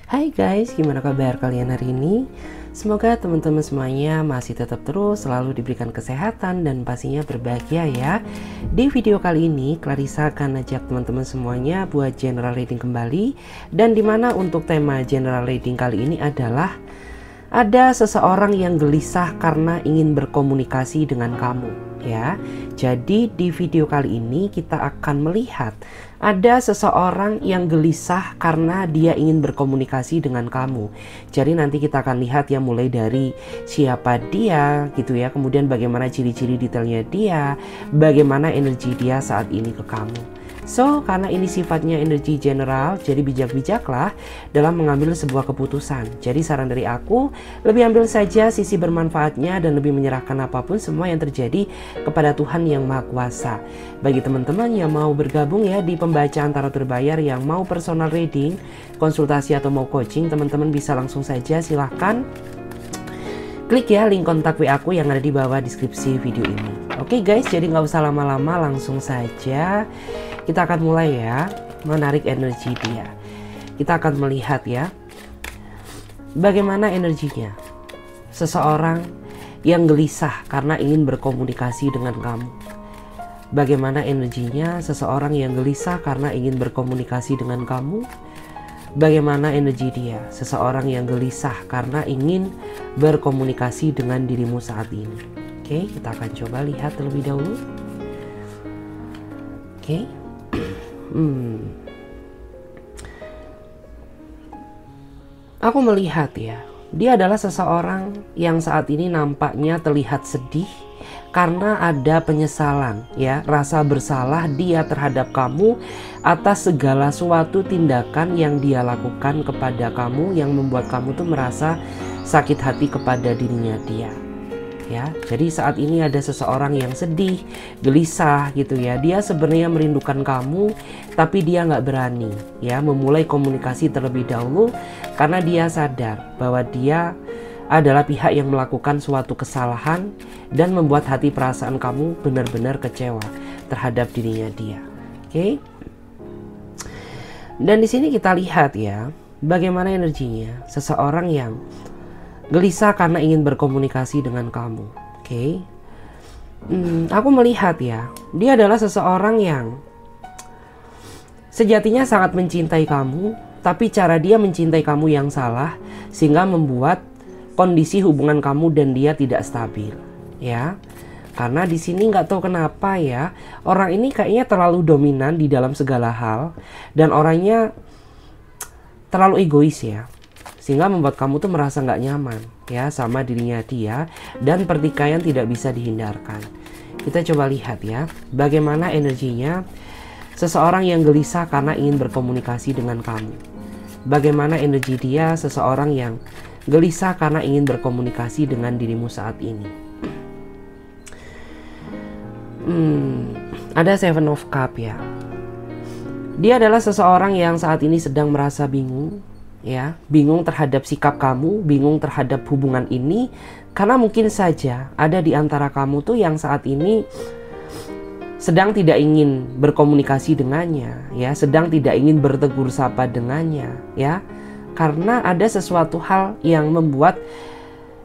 Hai guys, gimana kabar kalian hari ini? Semoga teman-teman semuanya masih tetap terus selalu diberikan kesehatan dan pastinya berbahagia ya. Di video kali ini, Clarissa akan ajak teman-teman semuanya buat general reading kembali. Dan dimana untuk tema general reading kali ini adalah ada seseorang yang gelisah karena ingin berkomunikasi dengan kamu ya. Jadi di video kali ini kita akan melihat ada seseorang yang gelisah karena dia ingin berkomunikasi dengan kamu. Jadi nanti kita akan lihat ya, mulai dari siapa dia gitu ya, kemudian bagaimana ciri-ciri detailnya dia, bagaimana energi dia saat ini ke kamu. So, karena ini sifatnya energi general, jadi bijak-bijaklah dalam mengambil sebuah keputusan. Jadi saran dari aku, lebih ambil saja sisi bermanfaatnya dan lebih menyerahkan apapun semua yang terjadi kepada Tuhan yang Maha Kuasa. Bagi teman-teman yang mau bergabung ya di pembacaan tarot berbayar, yang mau personal reading, konsultasi atau mau coaching, teman-teman bisa langsung saja silahkan klik ya link kontak WA aku yang ada di bawah deskripsi video ini. Oke guys, jadi nggak usah lama-lama, langsung saja kita akan mulai ya, menarik energi dia. Kita akan melihat ya, bagaimana energinya seseorang yang gelisah karena ingin berkomunikasi dengan kamu. Bagaimana energinya seseorang yang gelisah karena ingin berkomunikasi dengan kamu. Bagaimana energi dia seseorang yang gelisah karena ingin berkomunikasi dengan dirimu saat ini. Oke, kita akan coba lihat terlebih dahulu. Oke. Aku melihat ya, dia adalah seseorang yang saat ini nampaknya terlihat sedih karena ada penyesalan ya, rasa bersalah dia terhadap kamu atas segala suatu tindakan yang dia lakukan kepada kamu yang membuat kamu tuh merasa sakit hati kepada dirinya dia. Ya, jadi saat ini ada seseorang yang sedih, gelisah gitu ya. Dia sebenarnya merindukan kamu, tapi dia nggak berani ya memulai komunikasi terlebih dahulu karena dia sadar bahwa dia adalah pihak yang melakukan suatu kesalahan dan membuat hati perasaan kamu benar-benar kecewa terhadap dirinya dia. Oke? Dan di sini kita lihat ya, bagaimana energinya seseorang yang gelisah karena ingin berkomunikasi dengan kamu. Oke. Aku melihat ya, dia adalah seseorang yang sejatinya sangat mencintai kamu, tapi cara dia mencintai kamu yang salah sehingga membuat kondisi hubungan kamu dan dia tidak stabil, ya. Karena di sini nggak tahu kenapa ya, orang ini kayaknya terlalu dominan di dalam segala hal dan orangnya terlalu egois ya. Sehingga membuat kamu tuh merasa nggak nyaman ya sama dirinya dia, dan pertikaian tidak bisa dihindarkan. Kita coba lihat ya, bagaimana energinya seseorang yang gelisah karena ingin berkomunikasi dengan kamu. Bagaimana energi dia seseorang yang gelisah karena ingin berkomunikasi dengan dirimu saat ini. Ada Seven of Cups ya. Dia adalah seseorang yang saat ini sedang merasa bingung. Ya, bingung terhadap sikap kamu, bingung terhadap hubungan ini, karena mungkin saja ada di antara kamu tuh yang saat ini sedang tidak ingin berkomunikasi dengannya, ya, sedang tidak ingin bertegur sapa dengannya, ya, karena ada sesuatu hal yang membuat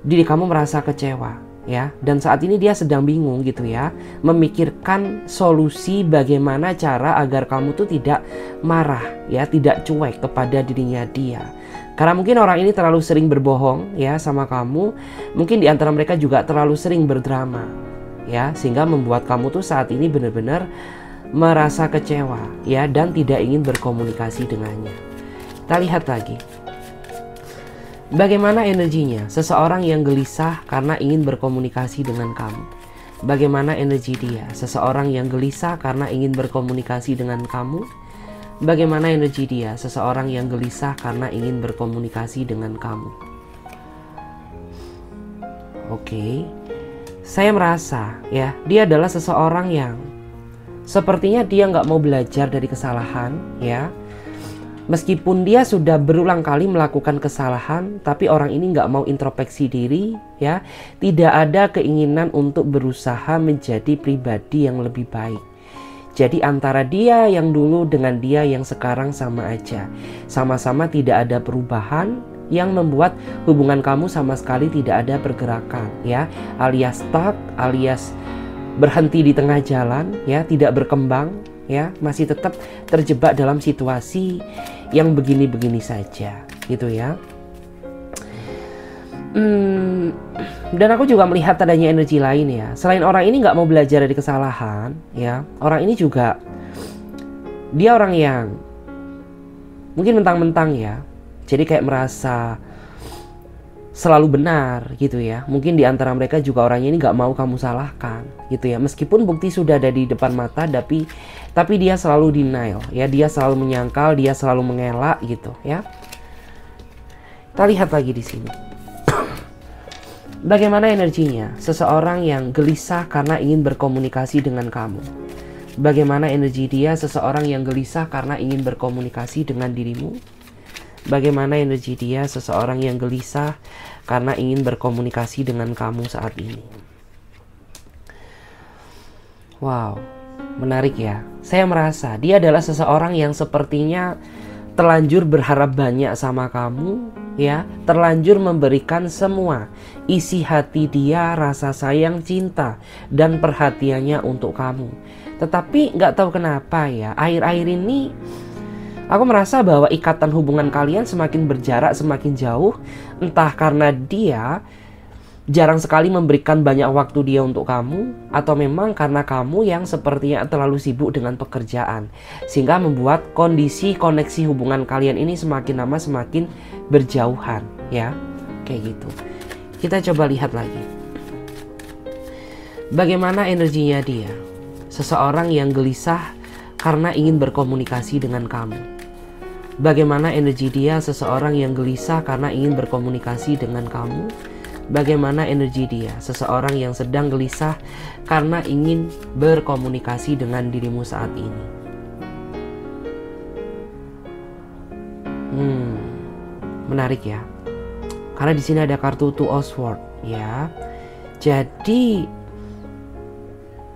diri kamu merasa kecewa. Ya, dan saat ini dia sedang bingung gitu ya, memikirkan solusi bagaimana cara agar kamu tuh tidak marah ya, tidak cuek kepada dirinya dia. Karena mungkin orang ini terlalu sering berbohong ya sama kamu, mungkin di antara mereka juga terlalu sering berdrama ya, sehingga membuat kamu tuh saat ini benar-benar merasa kecewa ya, dan tidak ingin berkomunikasi dengannya. Kita lihat lagi. Bagaimana energinya seseorang yang gelisah karena ingin berkomunikasi dengan kamu. Bagaimana energi dia seseorang yang gelisah karena ingin berkomunikasi dengan kamu. Bagaimana energi dia seseorang yang gelisah karena ingin berkomunikasi dengan kamu. Oke, saya merasa ya, dia adalah seseorang yang sepertinya dia nggak mau belajar dari kesalahan ya. Meskipun dia sudah berulang kali melakukan kesalahan, tapi orang ini nggak mau introspeksi diri, ya. Tidak ada keinginan untuk berusaha menjadi pribadi yang lebih baik. Jadi antara dia yang dulu dengan dia yang sekarang sama aja. Sama-sama tidak ada perubahan yang membuat hubungan kamu sama sekali tidak ada pergerakan, ya. Alias stuck, alias berhenti di tengah jalan, ya, tidak berkembang, ya. Masih tetap terjebak dalam situasi yang begini-begini saja, gitu ya. Dan aku juga melihat adanya energi lain ya. Selain orang ini nggak mau belajar dari kesalahan, ya, orang ini juga dia orang yang mungkin mentang-mentang ya, jadi kayak merasa selalu benar gitu ya. Mungkin di antara mereka juga orangnya ini nggak mau kamu salahkan gitu ya. Meskipun bukti sudah ada di depan mata, tapi dia selalu denial ya. Dia selalu menyangkal, dia selalu mengelak gitu ya. Kita lihat lagi di sini. Bagaimana energinya seseorang yang gelisah karena ingin berkomunikasi dengan kamu? Bagaimana energi dia seseorang yang gelisah karena ingin berkomunikasi dengan dirimu? Bagaimana energi dia seseorang yang gelisah karena ingin berkomunikasi dengan kamu saat ini? Wow, menarik ya. Saya merasa dia adalah seseorang yang sepertinya terlanjur berharap banyak sama kamu, ya, terlanjur memberikan semua isi hati dia, rasa sayang, cinta, dan perhatiannya untuk kamu. Tetapi nggak tahu kenapa ya, akhir-akhir ini aku merasa bahwa ikatan hubungan kalian semakin berjarak, semakin jauh. Entah karena dia jarang sekali memberikan banyak waktu dia untuk kamu, atau memang karena kamu yang sepertinya terlalu sibuk dengan pekerjaan, sehingga membuat kondisi koneksi hubungan kalian ini semakin lama semakin berjauhan, ya, kayak gitu. Kita coba lihat lagi. Bagaimana energinya dia? Seseorang yang gelisah karena ingin berkomunikasi dengan kamu. Bagaimana energi dia? Seseorang yang gelisah karena ingin berkomunikasi dengan kamu. Bagaimana energi dia? Seseorang yang sedang gelisah karena ingin berkomunikasi dengan dirimu saat ini. Menarik ya. Karena di sini ada kartu Two of Swords, ya. Jadi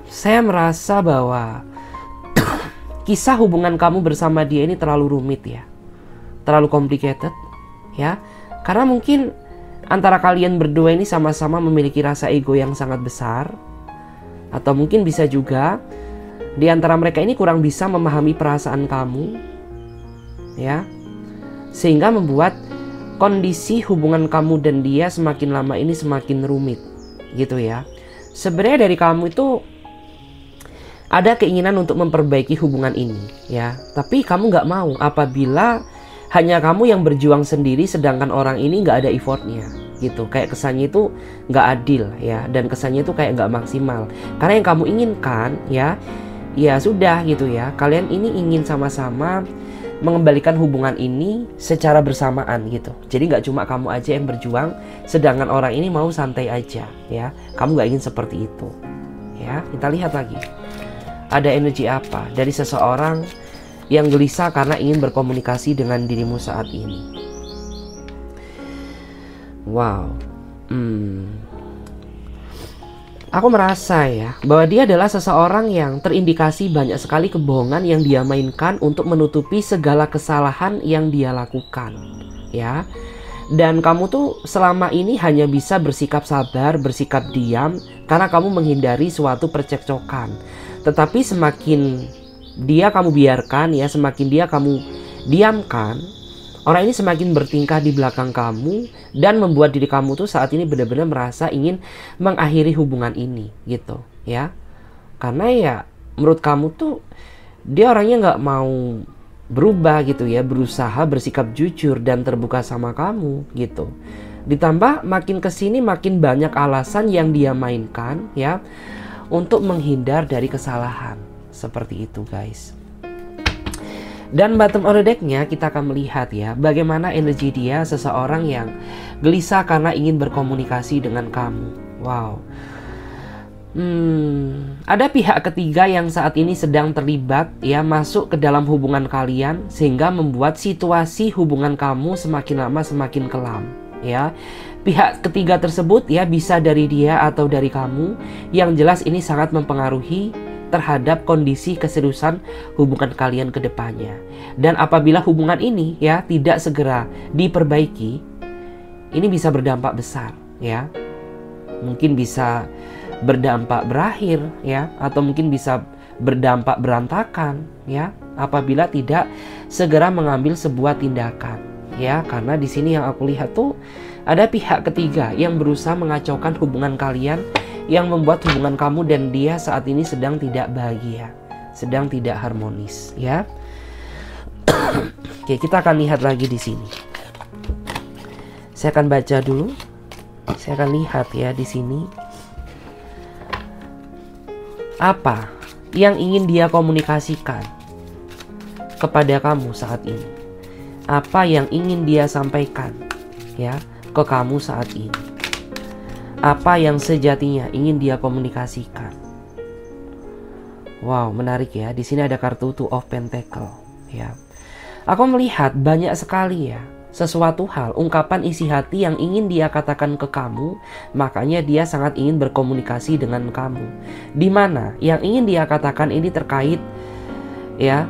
saya merasa bahwa kisah hubungan kamu bersama dia ini terlalu rumit ya. Terlalu complicated, ya. Karena mungkin antara kalian berdua ini sama-sama memiliki rasa ego yang sangat besar. Atau mungkin bisa juga di antara mereka ini kurang bisa memahami perasaan kamu, ya. Sehingga membuat kondisi hubungan kamu dan dia semakin lama ini semakin rumit, gitu ya. Sebenarnya dari kamu itu ada keinginan untuk memperbaiki hubungan ini, ya. Tapi kamu nggak mau apabila hanya kamu yang berjuang sendiri, sedangkan orang ini nggak ada effortnya, gitu. Kayak kesannya itu nggak adil, ya, dan kesannya itu kayak nggak maksimal. Karena yang kamu inginkan, ya sudah, gitu ya. Kalian ini ingin sama-sama mengembalikan hubungan ini secara bersamaan, gitu. Jadi nggak cuma kamu aja yang berjuang, sedangkan orang ini mau santai aja, ya. Kamu nggak ingin seperti itu, ya. Kita lihat lagi. Ada energi apa dari seseorang yang gelisah karena ingin berkomunikasi dengan dirimu saat ini? Wow. Aku merasa ya bahwa dia adalah seseorang yang terindikasi banyak sekali kebohongan yang dia mainkan untuk menutupi segala kesalahan yang dia lakukan, ya. Dan kamu tuh selama ini hanya bisa bersikap sabar, bersikap diam karena kamu menghindari suatu percekcokan. Tetapi semakin dia kamu biarkan, ya, semakin dia kamu diamkan, orang ini semakin bertingkah di belakang kamu dan membuat diri kamu tuh saat ini benar-benar merasa ingin mengakhiri hubungan ini, gitu ya. Karena ya menurut kamu tuh dia orangnya nggak mau berubah, gitu ya, berusaha bersikap jujur dan terbuka sama kamu, gitu. Ditambah makin kesini makin banyak alasan yang dia mainkan, ya, untuk menghindar dari kesalahan. Seperti itu, guys. Dan bottom of the deck-nya kita akan melihat ya bagaimana energi dia seseorang yang gelisah karena ingin berkomunikasi dengan kamu. Wow. Ada pihak ketiga yang saat ini sedang terlibat, ya, masuk ke dalam hubungan kalian sehingga membuat situasi hubungan kamu semakin lama semakin kelam, ya. Pihak ketiga tersebut, ya, bisa dari dia atau dari kamu. Yang jelas ini sangat mempengaruhi terhadap kondisi keseriusan hubungan kalian ke depannya. Dan apabila hubungan ini ya tidak segera diperbaiki, ini bisa berdampak besar ya. Mungkin bisa berdampak berakhir ya, atau mungkin bisa berdampak berantakan ya, apabila tidak segera mengambil sebuah tindakan ya. Karena di sini yang aku lihat tuh ada pihak ketiga yang berusaha mengacaukan hubungan kalian, yang membuat hubungan kamu dan dia saat ini sedang tidak bahagia, sedang tidak harmonis ya. Oke, kita akan lihat lagi di sini. Saya akan baca dulu. Saya akan lihat ya di sini. Apa yang ingin dia komunikasikan kepada kamu saat ini? Apa yang ingin dia sampaikan ya ke kamu saat ini? Apa yang sejatinya ingin dia komunikasikan? Wow, menarik ya. Di sini ada kartu Two of Pentacle ya. Aku melihat banyak sekali ya sesuatu hal, ungkapan isi hati yang ingin dia katakan ke kamu. Makanya dia sangat ingin berkomunikasi dengan kamu. Dimana yang ingin dia katakan ini terkait ya,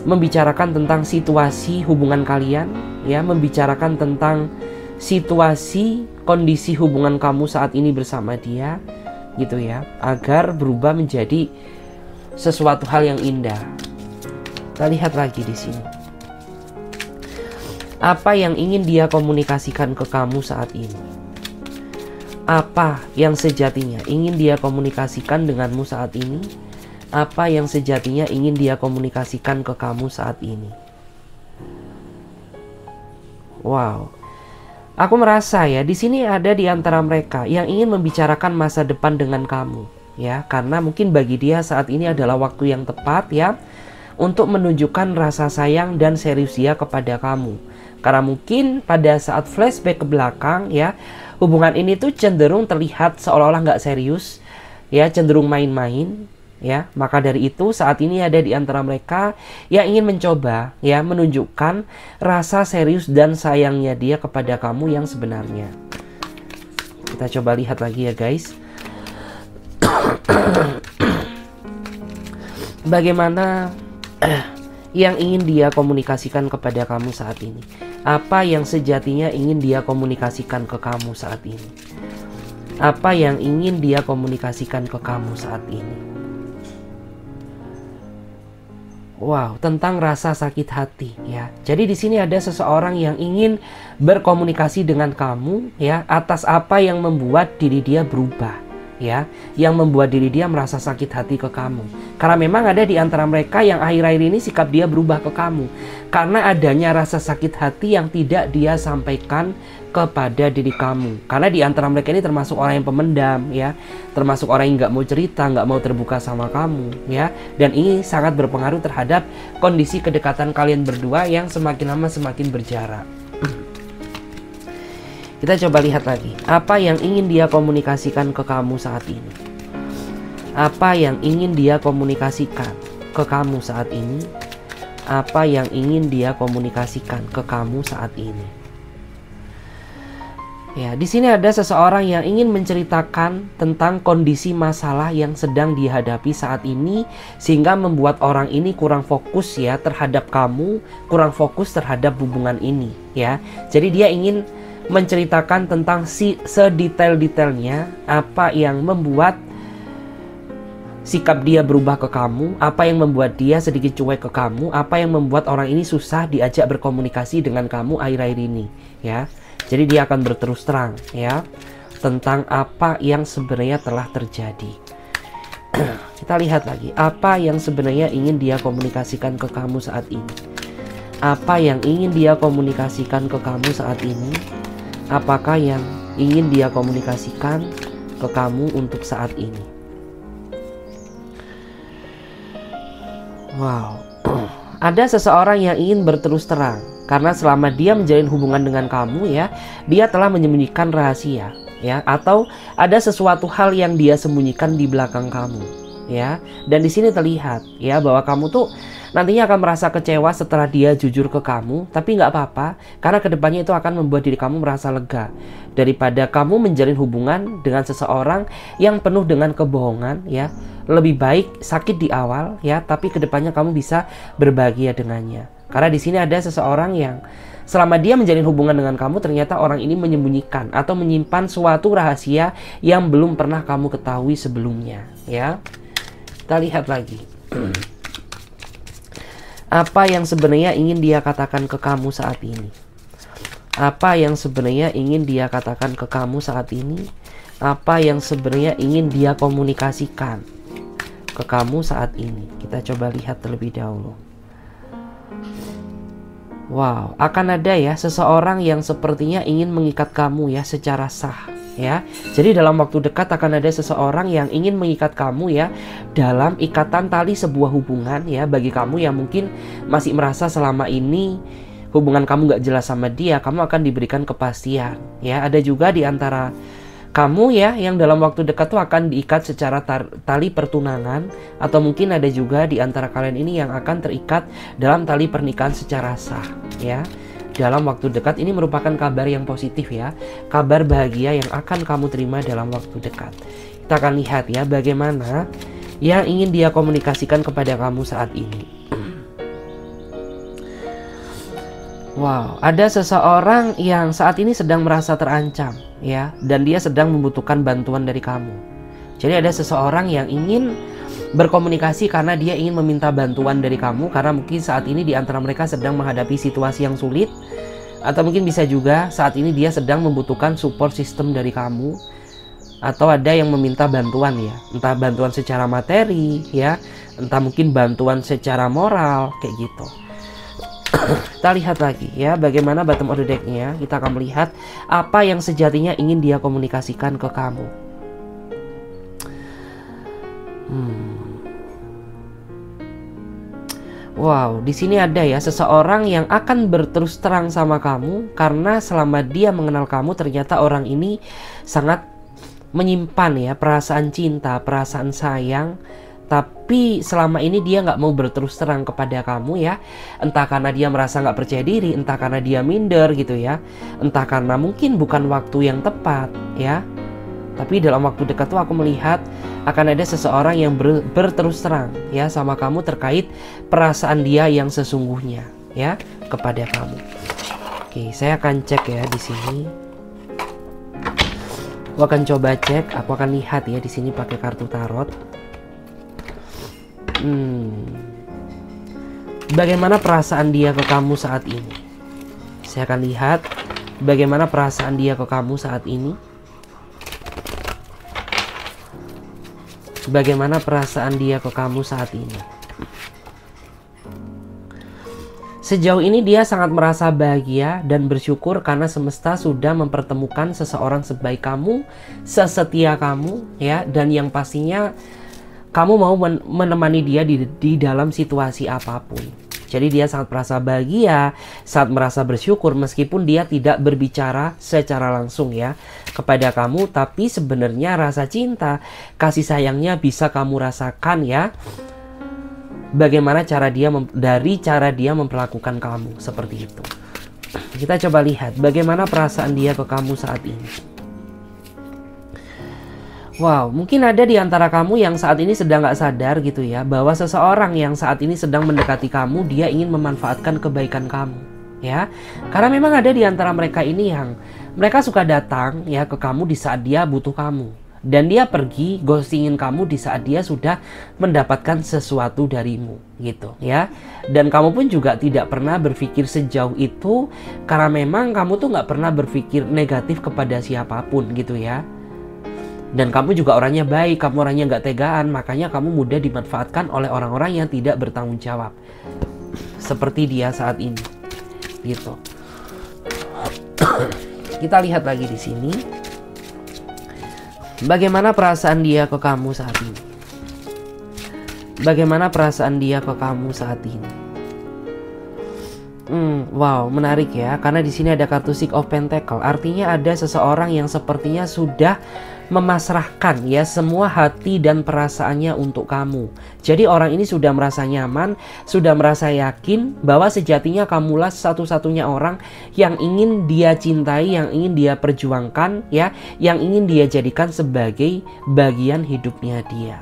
membicarakan tentang situasi hubungan kalian ya, membicarakan tentang situasi kondisi hubungan kamu saat ini bersama dia gitu ya, agar berubah menjadi sesuatu hal yang indah. Kita lihat lagi di sini. Apa yang ingin dia komunikasikan ke kamu saat ini? Apa yang sejatinya ingin dia komunikasikan denganmu saat ini? Apa yang sejatinya ingin dia komunikasikan ke kamu saat ini? Wow. Aku merasa ya, di sini ada di antara mereka yang ingin membicarakan masa depan dengan kamu ya, karena mungkin bagi dia saat ini adalah waktu yang tepat ya untuk menunjukkan rasa sayang dan serius dia kepada kamu. Karena mungkin pada saat flashback ke belakang ya, hubungan ini tuh cenderung terlihat seolah-olah nggak serius ya, cenderung main-main ya. Maka dari itu saat ini ada di antara mereka yang ingin mencoba ya menunjukkan rasa serius dan sayangnya dia kepada kamu yang sebenarnya. Kita coba lihat lagi ya guys. Bagaimana yang ingin dia komunikasikan kepada kamu saat ini? Apa yang sejatinya ingin dia komunikasikan ke kamu saat ini? Apa yang ingin dia komunikasikan ke kamu saat ini? Wow, tentang rasa sakit hati ya. Jadi di sini ada seseorang yang ingin berkomunikasi dengan kamu ya atas apa yang membuat diri dia berubah ya, yang membuat diri dia merasa sakit hati ke kamu. Karena memang ada di antara mereka yang akhir-akhir ini sikap dia berubah ke kamu karena adanya rasa sakit hati yang tidak dia sampaikan kepada diri kamu. Karena di antara mereka ini termasuk orang yang pemendam ya, termasuk orang yang nggak mau cerita, nggak mau terbuka sama kamu ya. Dan ini sangat berpengaruh terhadap kondisi kedekatan kalian berdua yang semakin lama semakin berjarak. Kita coba lihat lagi. Apa yang ingin dia komunikasikan ke kamu saat ini? Apa yang ingin dia komunikasikan ke kamu saat ini? Apa yang ingin dia komunikasikan ke kamu saat ini? Ya, di sini ada seseorang yang ingin menceritakan tentang kondisi masalah yang sedang dihadapi saat ini, sehingga membuat orang ini kurang fokus ya terhadap kamu, kurang fokus terhadap hubungan ini ya. Jadi dia ingin menceritakan tentang sedetail-detailnya apa yang membuat sikap dia berubah ke kamu, apa yang membuat dia sedikit cuek ke kamu, apa yang membuat orang ini susah diajak berkomunikasi dengan kamu akhir-akhir ini ya. Jadi dia akan berterus terang ya tentang apa yang sebenarnya telah terjadi. Kita lihat lagi, apa yang sebenarnya ingin dia komunikasikan ke kamu saat ini? Apa yang ingin dia komunikasikan ke kamu saat ini? Apakah yang ingin dia komunikasikan ke kamu untuk saat ini? Wow. Ada seseorang yang ingin berterus terang karena selama dia menjalin hubungan dengan kamu ya, dia telah menyembunyikan rahasia ya, atau ada sesuatu hal yang dia sembunyikan di belakang kamu ya. Dan di sini terlihat ya bahwa kamu tuh nantinya akan merasa kecewa setelah dia jujur ke kamu, tapi nggak apa-apa, karena kedepannya itu akan membuat diri kamu merasa lega. Daripada kamu menjalin hubungan dengan seseorang yang penuh dengan kebohongan, ya, lebih baik sakit di awal, ya, tapi kedepannya kamu bisa berbahagia dengannya. Karena di sini ada seseorang yang selama dia menjalin hubungan dengan kamu, ternyata orang ini menyembunyikan atau menyimpan suatu rahasia yang belum pernah kamu ketahui sebelumnya, ya. Kita lihat lagi. Apa yang sebenarnya ingin dia katakan ke kamu saat ini? Apa yang sebenarnya ingin dia katakan ke kamu saat ini? Apa yang sebenarnya ingin dia komunikasikan ke kamu saat ini? Kita coba lihat terlebih dahulu. Wow, akan ada ya seseorang yang sepertinya ingin mengikat kamu ya secara sah. Ya, jadi dalam waktu dekat akan ada seseorang yang ingin mengikat kamu ya dalam ikatan tali sebuah hubungan ya. Bagi kamu yang mungkin masih merasa selama ini hubungan kamu gak jelas sama dia, kamu akan diberikan kepastian ya. Ada juga di antara kamu ya yang dalam waktu dekat tuh akan diikat secara tali pertunangan, atau mungkin ada juga di antara kalian ini yang akan terikat dalam tali pernikahan secara sah ya. Dalam waktu dekat ini merupakan kabar yang positif ya, kabar bahagia yang akan kamu terima dalam waktu dekat. Kita akan lihat ya bagaimana yang ingin dia komunikasikan kepada kamu saat ini. Wow, ada seseorang yang saat ini sedang merasa terancam ya, dan dia sedang membutuhkan bantuan dari kamu. Jadi ada seseorang yang ingin berkomunikasi karena dia ingin meminta bantuan dari kamu, karena mungkin saat ini di antara mereka sedang menghadapi situasi yang sulit, atau mungkin bisa juga saat ini dia sedang membutuhkan support system dari kamu, atau ada yang meminta bantuan ya, entah bantuan secara materi ya, entah mungkin bantuan secara moral kayak gitu. Kita lihat lagi ya bagaimana bottom of the deck-nya. Kita akan melihat apa yang sejatinya ingin dia komunikasikan ke kamu. Wow, di sini ada ya seseorang yang akan berterus terang sama kamu karena selama dia mengenal kamu ternyata orang ini sangat menyimpan ya perasaan cinta, perasaan sayang, tapi selama ini dia nggak mau berterus terang kepada kamu ya. Entah karena dia merasa nggak percaya diri, entah karena dia minder gitu ya, entah karena mungkin bukan waktu yang tepat ya. Tapi dalam waktu dekat tuh aku melihat akan ada seseorang yang berterus terang ya sama kamu terkait perasaan dia yang sesungguhnya ya kepada kamu. Oke, saya akan cek ya di sini. Aku akan coba cek, aku akan lihat ya di sini pakai kartu tarot. Bagaimana perasaan dia ke kamu saat ini? Saya akan lihat bagaimana perasaan dia ke kamu saat ini. Bagaimana perasaan dia ke kamu saat ini? Sejauh ini dia sangat merasa bahagia dan bersyukur karena semesta sudah mempertemukan seseorang sebaik kamu, sesetia kamu ya, dan yang pastinya kamu mau menemani dia di dalam situasi apapun. Jadi dia sangat merasa bahagia, sangat merasa bersyukur meskipun dia tidak berbicara secara langsung ya kepada kamu, tapi sebenarnya rasa cinta, kasih sayangnya bisa kamu rasakan ya. Bagaimana dari cara dia memperlakukan kamu seperti itu. Kita coba lihat bagaimana perasaan dia ke kamu saat ini. Wow, mungkin ada di antara kamu yang saat ini sedang gak sadar gitu ya, bahwa seseorang yang saat ini sedang mendekati kamu, dia ingin memanfaatkan kebaikan kamu ya. Karena memang ada di antara mereka ini yang mereka suka datang ya ke kamu di saat dia butuh kamu, dan dia pergi ghostingin kamu di saat dia sudah mendapatkan sesuatu darimu gitu ya. Dan kamu pun juga tidak pernah berpikir sejauh itu, karena memang kamu tuh gak pernah berpikir negatif kepada siapapun gitu ya. Dan kamu juga orangnya baik, kamu orangnya gak tegaan, makanya kamu mudah dimanfaatkan oleh orang-orang yang tidak bertanggung jawab. Seperti dia saat ini gitu. Kita lihat lagi di sini. Bagaimana perasaan dia ke kamu saat ini? Bagaimana perasaan dia ke kamu saat ini? Wow, menarik ya. Karena di sini ada kartu Six of Pentacle. Artinya ada seseorang yang sepertinya sudah memasrahkan ya semua hati dan perasaannya untuk kamu. Jadi orang ini sudah merasa nyaman, sudah merasa yakin bahwa sejatinya kamulah satu-satunya orang yang ingin dia cintai, yang ingin dia perjuangkan ya, yang ingin dia jadikan sebagai bagian hidupnya dia.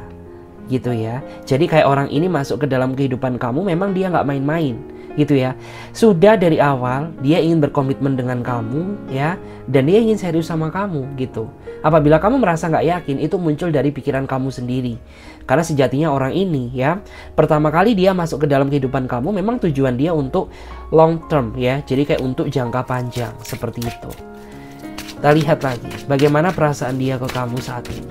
Gitu ya. Jadi kayak orang ini masuk ke dalam kehidupan kamu memang dia nggak main-main. Gitu ya. Sudah dari awal dia ingin berkomitmen dengan kamu ya, dan dia ingin serius sama kamu gitu. Apabila kamu merasa nggak yakin, itu muncul dari pikiran kamu sendiri. Karena sejatinya orang ini ya, pertama kali dia masuk ke dalam kehidupan kamu memang tujuan dia untuk long term ya, jadi kayak untuk jangka panjang seperti itu. Kita lihat lagi bagaimana perasaan dia ke kamu saat ini.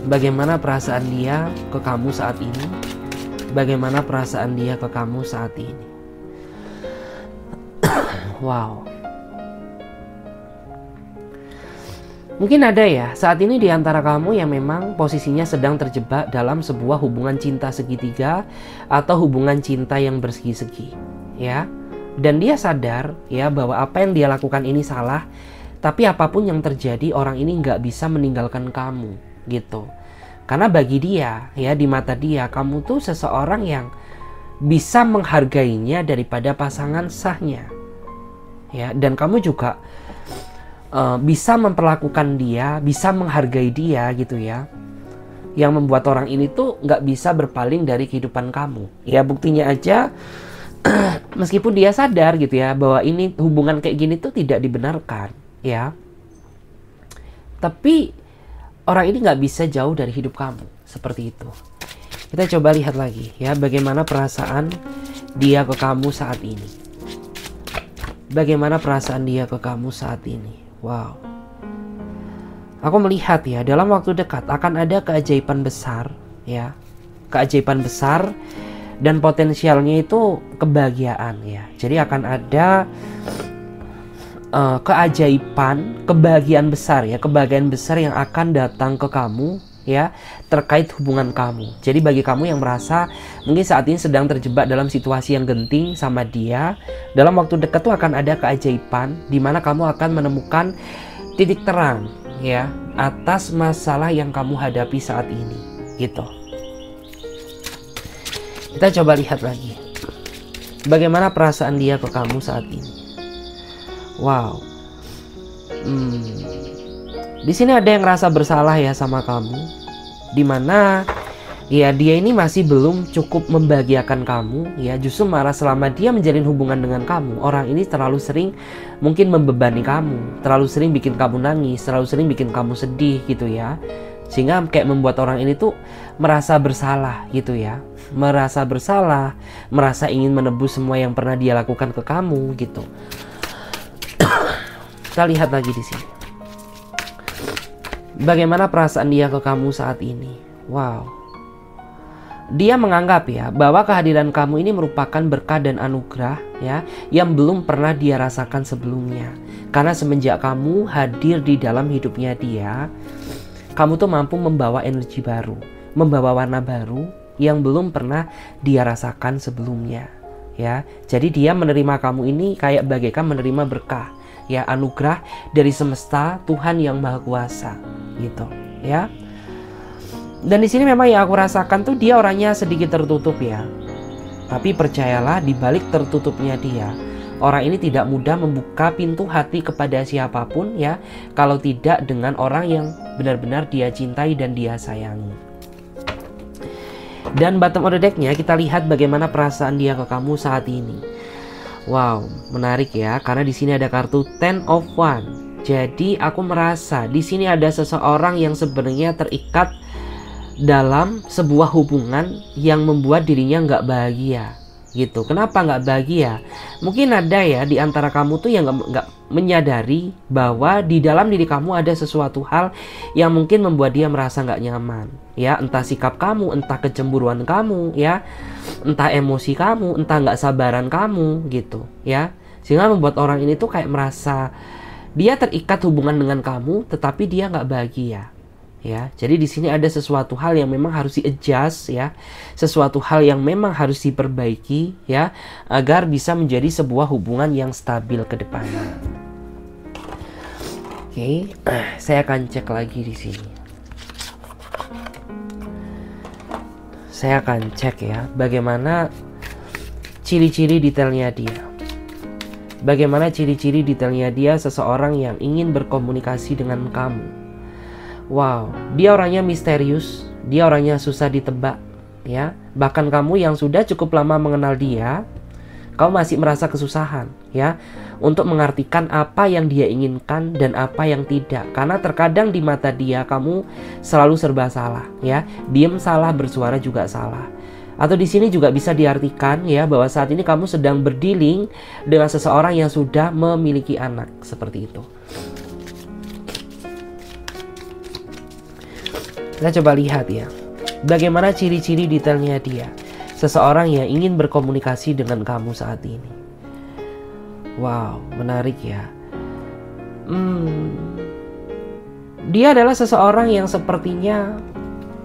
Bagaimana perasaan dia ke kamu saat ini? Bagaimana perasaan dia ke kamu saat ini? Wow. Mungkin ada ya saat ini di antara kamu yang memang posisinya sedang terjebak dalam sebuah hubungan cinta segitiga atau hubungan cinta yang bersegi-segi, ya. Dan dia sadar ya bahwa apa yang dia lakukan ini salah, tapi apapun yang terjadi orang ini nggak bisa meninggalkan kamu, gitu. Karena bagi dia, ya di mata dia, kamu tuh seseorang yang bisa menghargainya daripada pasangan sahnya. Ya, dan kamu juga bisa memperlakukan dia, bisa menghargai dia gitu ya. Yang membuat orang ini tuh nggak bisa berpaling dari kehidupan kamu. Ya buktinya aja, meskipun dia sadar gitu ya, bahwa ini hubungan kayak gini tuh tidak dibenarkan. Ya, tapi orang ini nggak bisa jauh dari hidup kamu, seperti itu. Kita coba lihat lagi ya, bagaimana perasaan dia ke kamu saat ini. Bagaimana perasaan dia ke kamu saat ini. Wow. Aku melihat ya, dalam waktu dekat akan ada keajaiban besar ya. Keajaiban besar dan potensialnya itu kebahagiaan ya. Jadi akan ada keajaiban, kebahagiaan besar ya, kebahagiaan besar yang akan datang ke kamu ya, terkait hubungan kamu. Jadi bagi kamu yang merasa mungkin saat ini sedang terjebak dalam situasi yang genting sama dia, dalam waktu dekat tuh akan ada keajaiban di mana kamu akan menemukan titik terang ya atas masalah yang kamu hadapi saat ini, gitu. Kita coba lihat lagi bagaimana perasaan dia ke kamu saat ini. Wow, di sini ada yang ngerasa bersalah ya sama kamu, dimana ya dia ini masih belum cukup membahagiakan kamu ya, justru marah selama dia menjalin hubungan dengan kamu. Orang ini terlalu sering mungkin membebani kamu, terlalu sering bikin kamu nangis, terlalu sering bikin kamu sedih gitu ya, sehingga kayak membuat orang ini tuh merasa bersalah gitu ya, merasa bersalah, merasa ingin menebus semua yang pernah dia lakukan ke kamu gitu. Kita lihat lagi di sini. Bagaimana perasaan dia ke kamu saat ini? Wow. Dia menganggap ya bahwa kehadiran kamu ini merupakan berkah dan anugerah ya yang belum pernah dia rasakan sebelumnya. Karena semenjak kamu hadir di dalam hidupnya dia, kamu tuh mampu membawa energi baru, membawa warna baru yang belum pernah dia rasakan sebelumnya. Ya, jadi dia menerima kamu ini kayak bagaikan menerima berkah, ya anugerah dari semesta, Tuhan yang Maha Kuasa, gitu, ya. Dan di sini memang yang aku rasakan tuh dia orangnya sedikit tertutup ya. Tapi percayalah, di balik tertutupnya dia, orang ini tidak mudah membuka pintu hati kepada siapapun ya, kalau tidak dengan orang yang benar-benar dia cintai dan dia sayangi. Dan bottom of the deck-nya kita lihat bagaimana perasaan dia ke kamu saat ini. Wow, menarik ya, karena di sini ada kartu Ten of Wands. Jadi aku merasa di sini ada seseorang yang sebenarnya terikat dalam sebuah hubungan yang membuat dirinya nggak bahagia, gitu. Kenapa nggak bahagia? Mungkin ada ya di antara kamu tuh yang nggak menyadari bahwa di dalam diri kamu ada sesuatu hal yang mungkin membuat dia merasa nggak nyaman. Ya, entah sikap kamu, entah kecemburuan kamu, ya, entah emosi kamu, entah nggak sabaran kamu, gitu, ya. Sehingga membuat orang ini tuh kayak merasa dia terikat hubungan dengan kamu, tetapi dia nggak bahagia. Ya, jadi di sini ada sesuatu hal yang memang harus di-adjust ya, sesuatu hal yang memang harus diperbaiki ya, agar bisa menjadi sebuah hubungan yang stabil ke depannya. Oke, saya akan cek lagi di sini. Saya akan cek ya, bagaimana ciri-ciri detailnya dia. Bagaimana ciri-ciri detailnya dia seseorang yang ingin berkomunikasi dengan kamu. Wow, dia orangnya misterius, dia orangnya susah ditebak ya. Bahkan kamu yang sudah cukup lama mengenal dia, kamu masih merasa kesusahan ya untuk mengartikan apa yang dia inginkan dan apa yang tidak. Karena terkadang di mata dia kamu selalu serba salah ya. Diem salah, bersuara juga salah. Atau di sini juga bisa diartikan ya bahwa saat ini kamu sedang berdealing dengan seseorang yang sudah memiliki anak, seperti itu. Kita coba lihat ya, bagaimana ciri-ciri detailnya dia. Seseorang yang ingin berkomunikasi dengan kamu saat ini. Wow, menarik ya. Dia adalah seseorang yang sepertinya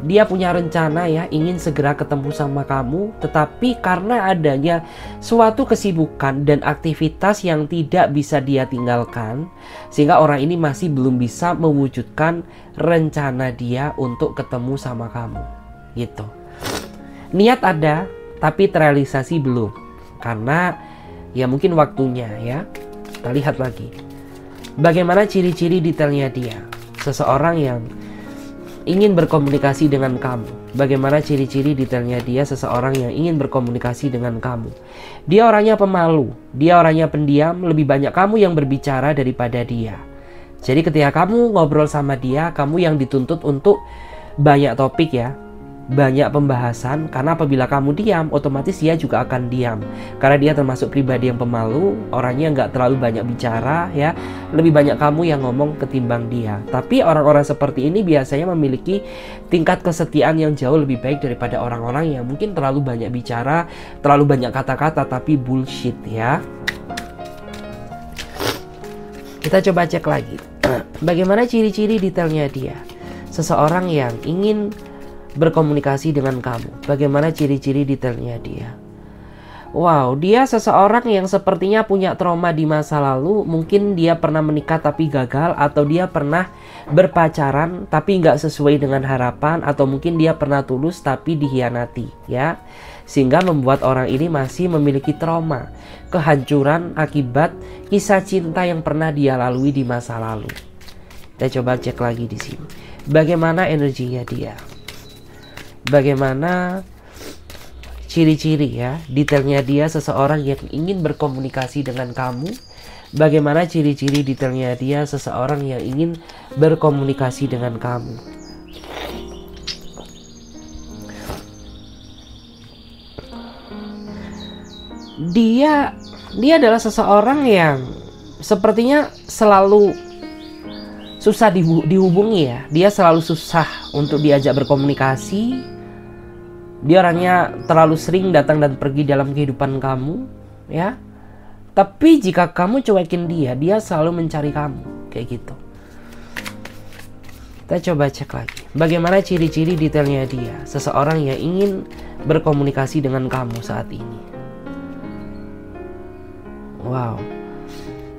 dia punya rencana ya, ingin segera ketemu sama kamu. Tetapi karena adanya suatu kesibukan dan aktivitas yang tidak bisa dia tinggalkan, sehingga orang ini masih belum bisa mewujudkan rencana dia untuk ketemu sama kamu gitu. Niat ada, tapi terrealisasi belum. Karena ya mungkin waktunya ya. Kita lihat lagi. Bagaimana ciri-ciri detailnya dia. Seseorang yang ingin berkomunikasi dengan kamu. Bagaimana ciri-ciri detailnya dia. Seseorang yang ingin berkomunikasi dengan kamu. Dia orangnya pemalu. Dia orangnya pendiam. Lebih banyak kamu yang berbicara daripada dia. Jadi ketika kamu ngobrol sama dia, kamu yang dituntut untuk banyak topik ya, banyak pembahasan. Karena apabila kamu diam, otomatis dia juga akan diam. Karena dia termasuk pribadi yang pemalu, orangnya nggak terlalu banyak bicara ya. Lebih banyak kamu yang ngomong ketimbang dia. Tapi orang-orang seperti ini biasanya memiliki tingkat kesetiaan yang jauh lebih baik daripada orang-orang yang mungkin terlalu banyak bicara, terlalu banyak kata-kata tapi bullshit ya. Kita coba cek lagi. Bagaimana ciri-ciri detailnya dia. Seseorang yang ingin berkomunikasi dengan kamu. Bagaimana ciri-ciri detailnya dia. Wow, dia seseorang yang sepertinya punya trauma di masa lalu. Mungkin dia pernah menikah tapi gagal, atau dia pernah berpacaran tapi nggak sesuai dengan harapan, atau mungkin dia pernah tulus tapi dikhianati ya. Sehingga membuat orang ini masih memiliki trauma, kehancuran akibat kisah cinta yang pernah dia lalui di masa lalu. Kita coba cek lagi di sini. Bagaimana energinya dia. Bagaimana ciri-ciri ya, detailnya dia. Seseorang yang ingin berkomunikasi dengan kamu. Bagaimana ciri-ciri detailnya dia. Seseorang yang ingin berkomunikasi dengan kamu. Dia adalah seseorang yang sepertinya selalu susah dihubungi ya. Dia selalu susah untuk diajak berkomunikasi. Dia orangnya terlalu sering datang dan pergi dalam kehidupan kamu ya. Tapi jika kamu cuekin dia, dia selalu mencari kamu. Kayak gitu. Kita coba cek lagi. Bagaimana ciri-ciri detailnya dia. Seseorang yang ingin berkomunikasi dengan kamu saat ini. Wow.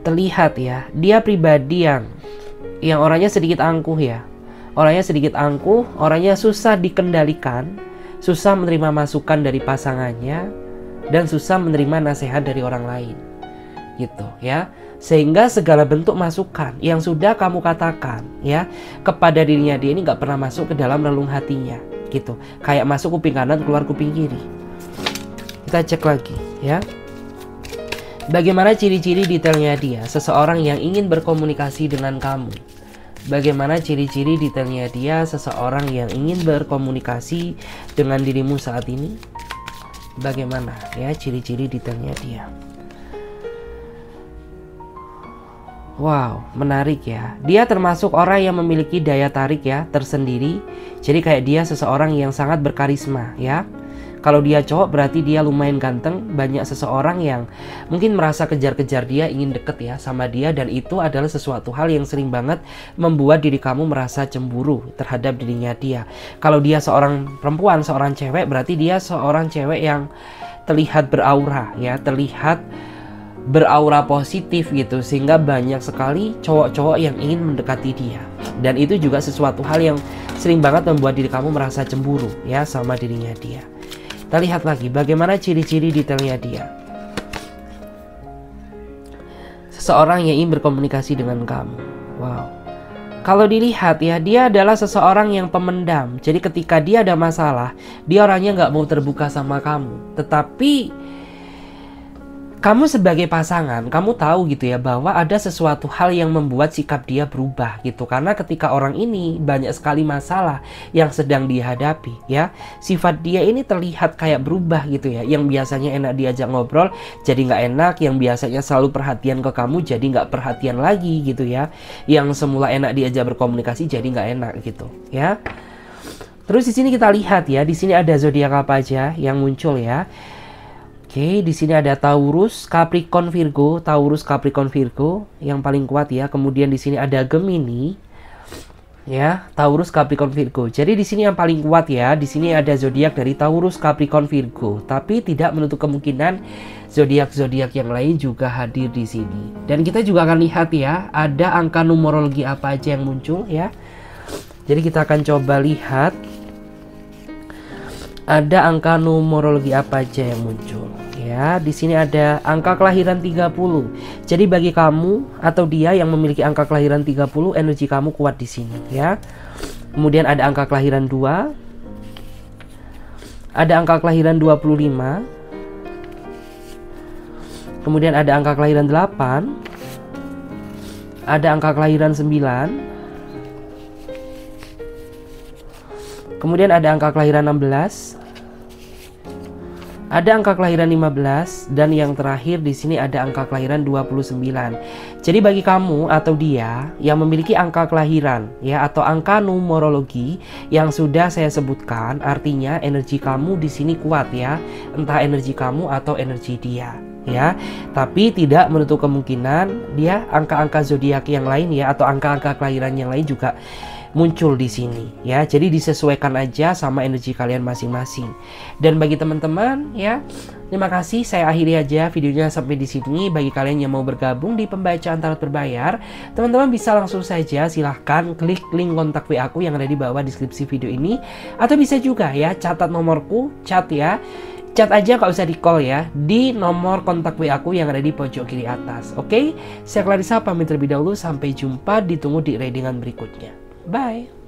Terlihat ya, dia pribadi yang orangnya sedikit angkuh ya. Orangnya sedikit angkuh, orangnya susah dikendalikan, susah menerima masukan dari pasangannya, dan susah menerima nasihat dari orang lain. Gitu ya. Sehingga segala bentuk masukan yang sudah kamu katakan ya kepada dirinya dia ini gak pernah masuk ke dalam relung hatinya. Gitu. Kayak masuk kuping kanan, keluar kuping kiri. Kita cek lagi ya. Bagaimana ciri-ciri detailnya dia. Seseorang yang ingin berkomunikasi dengan kamu. Bagaimana ciri-ciri detailnya dia. Seseorang yang ingin berkomunikasi dengan dirimu saat ini. Bagaimana ya ciri-ciri detailnya dia. Wow, menarik ya. Dia termasuk orang yang memiliki daya tarik ya tersendiri. Jadi kayak dia seseorang yang sangat berkarisma ya. Kalau dia cowok berarti dia lumayan ganteng. Banyak seseorang yang mungkin merasa kejar-kejar dia, ingin deket ya sama dia. Dan itu adalah sesuatu hal yang sering banget membuat diri kamu merasa cemburu terhadap dirinya dia. Kalau dia seorang perempuan, seorang cewek, berarti dia seorang cewek yang terlihat beraura ya, terlihat beraura positif gitu, sehingga banyak sekali cowok-cowok yang ingin mendekati dia. Dan itu juga sesuatu hal yang sering banget membuat diri kamu merasa cemburu ya sama dirinya dia. Kita lihat lagi bagaimana ciri-ciri detailnya dia. Seseorang yang ingin berkomunikasi dengan kamu. Wow. Kalau dilihat ya, dia adalah seseorang yang pemendam. Jadi ketika dia ada masalah, dia orangnya nggak mau terbuka sama kamu. Tetapi kamu sebagai pasangan, kamu tahu gitu ya bahwa ada sesuatu hal yang membuat sikap dia berubah gitu. Karena ketika orang ini banyak sekali masalah yang sedang dihadapi ya, sifat dia ini terlihat kayak berubah gitu ya. Yang biasanya enak diajak ngobrol jadi nggak enak, yang biasanya selalu perhatian ke kamu jadi nggak perhatian lagi gitu ya. Yang semula enak diajak berkomunikasi jadi nggak enak gitu ya. Terus di sini kita lihat ya, di sini ada zodiak apa aja yang muncul ya. Oke, di sini ada Taurus, Capricorn, Virgo, Taurus, Capricorn, Virgo yang paling kuat ya. Kemudian di sini ada Gemini, ya, Taurus, Capricorn, Virgo. Jadi di sini yang paling kuat ya. Di sini ada zodiak dari Taurus, Capricorn, Virgo. Tapi tidak menutup kemungkinan zodiak-zodiak yang lain juga hadir di sini. Dan kita juga akan lihat ya, ada angka numerologi apa aja yang muncul ya. Jadi kita akan coba lihat. Ada angka numerologi apa aja yang muncul ya. Di sini ada angka kelahiran 30. Jadi bagi kamu atau dia yang memiliki angka kelahiran 30, energi kamu kuat di sini ya. Kemudian ada angka kelahiran 2. Ada angka kelahiran 25. Kemudian ada angka kelahiran 8. Ada angka kelahiran 9. Kemudian ada angka kelahiran 16. Ada angka kelahiran 15 dan yang terakhir di sini ada angka kelahiran 29. Jadi bagi kamu atau dia yang memiliki angka kelahiran ya atau angka numerologi yang sudah saya sebutkan, artinya energi kamu di sini kuat ya. Entah energi kamu atau energi dia ya. Tapi tidak menutup kemungkinan dia angka-angka zodiak yang lain ya atau angka-angka kelahiran yang lain juga muncul di sini ya. Jadi disesuaikan aja sama energi kalian masing-masing. Dan bagi teman-teman ya, terima kasih, saya akhiri aja videonya sampai di sini. Bagi kalian yang mau bergabung di pembacaan tarot berbayar, teman-teman bisa langsung saja silahkan klik link kontak WA aku yang ada di bawah deskripsi video ini, atau bisa juga ya catat nomorku, chat ya. Chat aja, nggak usah di call ya, di nomor kontak WA aku yang ada di pojok kiri atas. Oke, saya Clarissa pamit terlebih dahulu. Sampai jumpa, ditunggu di readingan berikutnya. Bye.